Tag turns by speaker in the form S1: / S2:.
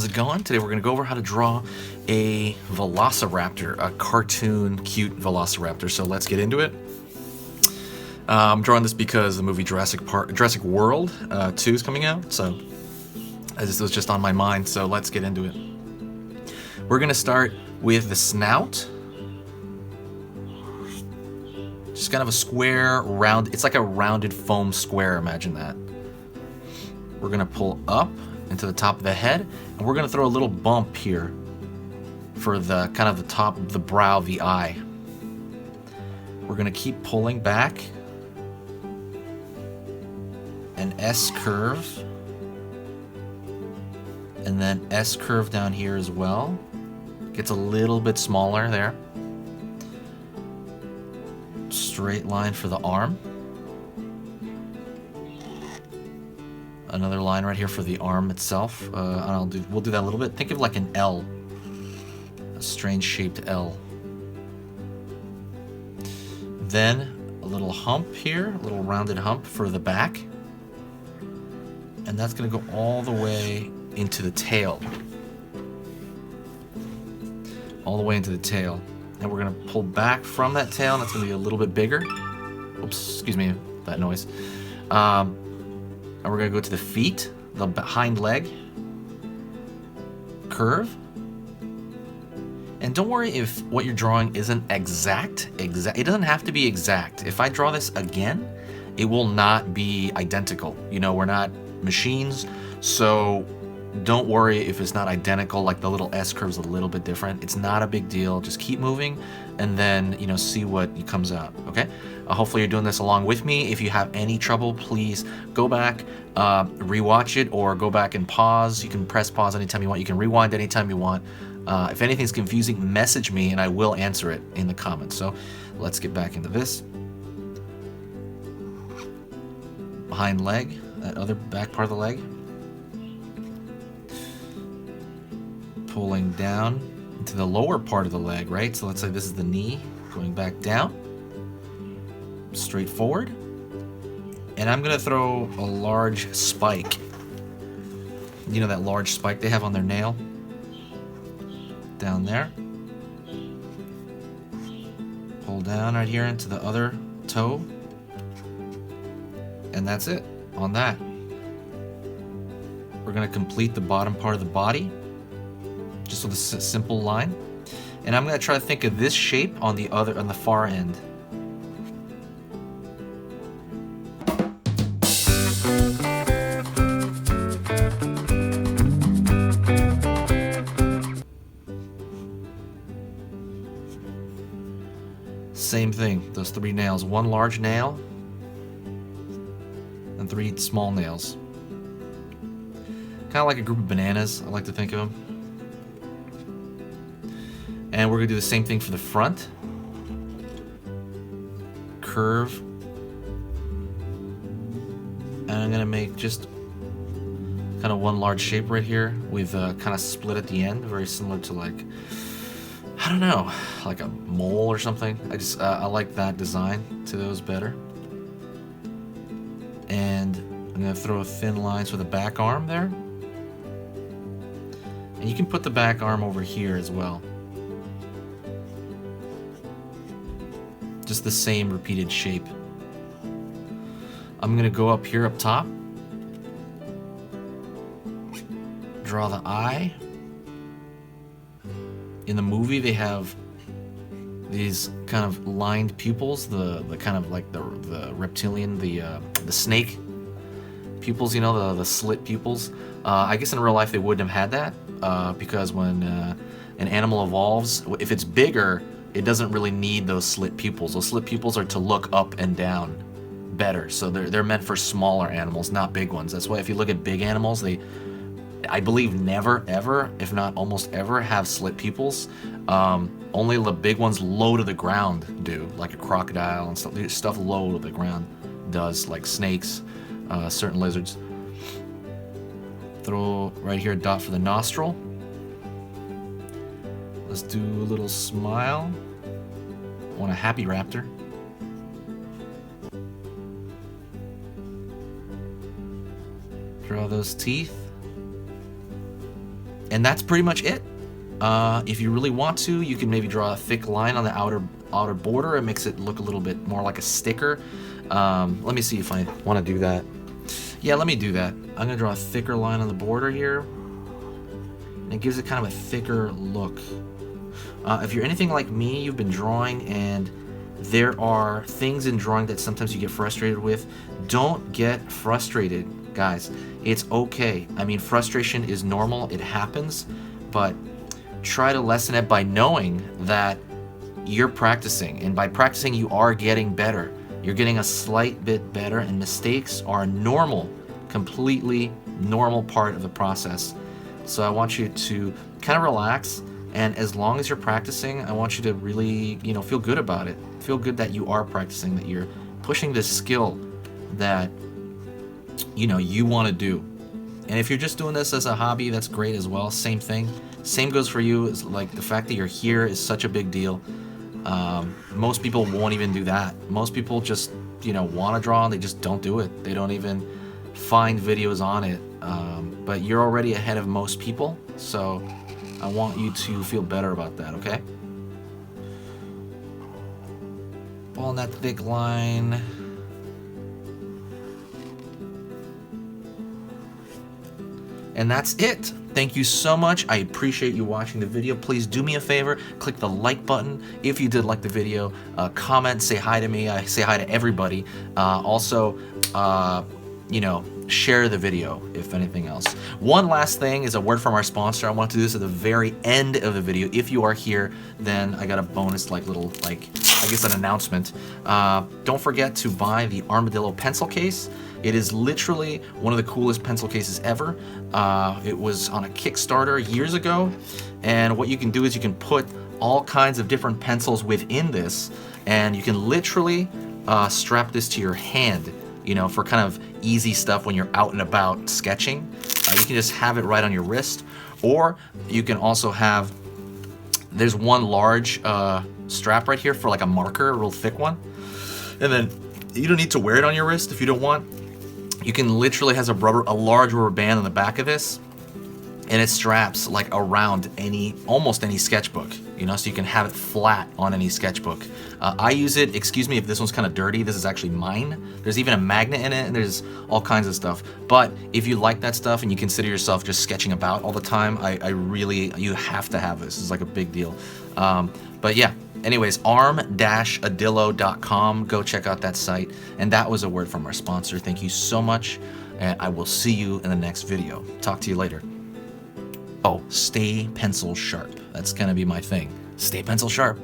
S1: how's it going? Today we're going to go over how to draw a Velociraptor, a cartoon cute Velociraptor. So let's get into it. I'm drawing this because the movie Jurassic World 2 is coming out, so this was just on my mind, so let's get into it. We're going to start with the snout. Just kind of a square, round, it's like a rounded foam square, imagine that. We're going to pull up into the top of the head, and we're going to throw a little bump here for the kind of the top of the brow of the eye. We're going to keep pulling back, an S curve, and then S curve down here as well. Gets a little bit smaller there. Straight line for the arm. Another line right here for the arm itself. We'll do that a little bit. Think of like an L, a strange shaped L. Then a little hump here, a little rounded hump for the back, and that's going to go all the way into the tail. All the way into the tail, and we're going to pull back from that tail, and that's going to be a little bit bigger. Oops, excuse me, that noise. And we're going to go to the feet, the hind leg, curve. And don't worry if what you're drawing isn't exact. It doesn't have to be exact. If I draw this again, it will not be identical. You know, we're not machines, so don't worry if it's not identical, like the little S curve's a little bit different. It's not a big deal. Just keep moving and then, you know, see what comes out, okay? Hopefully you're doing this along with me. If you have any trouble, please go back, rewatch it, or go back and pause. You can press pause anytime you want. You can rewind anytime you want. If anything's confusing, message me and I will answer it in the comments. So let's get back into this. Hind leg, that other back part of the leg. Pulling down into the lower part of the leg, right? So let's say this is the knee, going back down, straight forward. And I'm gonna throw a large spike. You know that large spike they have on their nail? Down there. Pull down right here into the other toe. And that's it on that. We're gonna complete the bottom part of the body, just with a simple line. And I'm going to try to think of this shape on the far end. Same thing, those three nails. One large nail and three small nails. Kind of like a group of bananas, I like to think of them. And we're going to do the same thing for the front. Curve. And I'm going to make just kind of one large shape right here with kind of split at the end, very similar to like, I don't know, like a mole or something. I like that design to those better. And I'm going to throw a thin line for the back arm there. And you can put the back arm over here as well. Just the same repeated shape. I'm gonna go up here up top. Draw the eye. In the movie they have these kind of lined pupils, the kind of like the reptilian, the snake pupils, you know, the slit pupils. I guess in real life they wouldn't have had that because when an animal evolves, if it's bigger, it doesn't really need those slit pupils. Those slit pupils are to look up and down better. So they're meant for smaller animals, not big ones. That's why if you look at big animals, they, I believe, never, ever, if not almost ever, have slit pupils. Only the big ones low to the ground do, like a crocodile and stuff. Stuff low to the ground does, like snakes, certain lizards. Throw right here a dot for the nostril. Let's do a little smile. I want a happy raptor. Draw those teeth. And that's pretty much it. If you really want to, you can maybe draw a thick line on the outer border. It makes it look a little bit more like a sticker. Let me see if I want to do that. Yeah, let me do that. I'm gonna draw a thicker line on the border here. And it gives it kind of a thicker look. If you're anything like me, you've been drawing and there are things in drawing that sometimes you get frustrated with. Don't get frustrated, guys. It's okay. I mean, frustration is normal. It happens, but try to lessen it by knowing that you're practicing, and by practicing you are getting better. You're getting a slight bit better, and mistakes are normal, completely normal part of the process. So I want you to kind of relax, and as long as you're practicing, I want you to really, feel good about it. Feel good that you are practicing, that you're pushing this skill that you want to do. And if you're just doing this as a hobby, that's great as well. Same thing. Same goes for you. It's like the fact that you're here is such a big deal. Most people won't even do that. Most people just, want to draw and they just don't do it. They don't even find videos on it. But you're already ahead of most people, so I want you to feel better about that, okay? Following that thick line. And that's it. Thank you so much. I appreciate you watching the video. Please do me a favor, click the like button if you did like the video. Comment, say hi to me. I say hi to everybody. Also, share the video if anything else. One last thing is a word from our sponsor. I want to do this at the very end of the video. If you are here, then I got a bonus an announcement. Don't forget to buy the Armadillo pencil case. It is literally one of the coolest pencil cases ever. It was on a Kickstarter years ago, and what you can do is you can put all kinds of different pencils within this, and you can literally strap this to your hand, for kind of easy stuff when you're out and about sketching. You can just have it right on your wrist, or you can also have, there's one large strap right here for like a marker, a real thick one, and then you don't need to wear it on your wrist if you don't want. You can literally has a large rubber band on the back of this, and it straps like around almost any sketchbook, so you can have it flat on any sketchbook. I use it, excuse me if this one's kind of dirty, this is actually mine. There's even a magnet in it, and there's all kinds of stuff. But if you like that stuff and you consider yourself just sketching about all the time, you have to have this. It's like a big deal. But yeah. Anyways, arm-adillo.com. Go check out that site. And that was a word from our sponsor. Thank you so much. And I will see you in the next video. Talk to you later. Oh, stay pencil sharp. That's going to be my thing. Stay pencil sharp.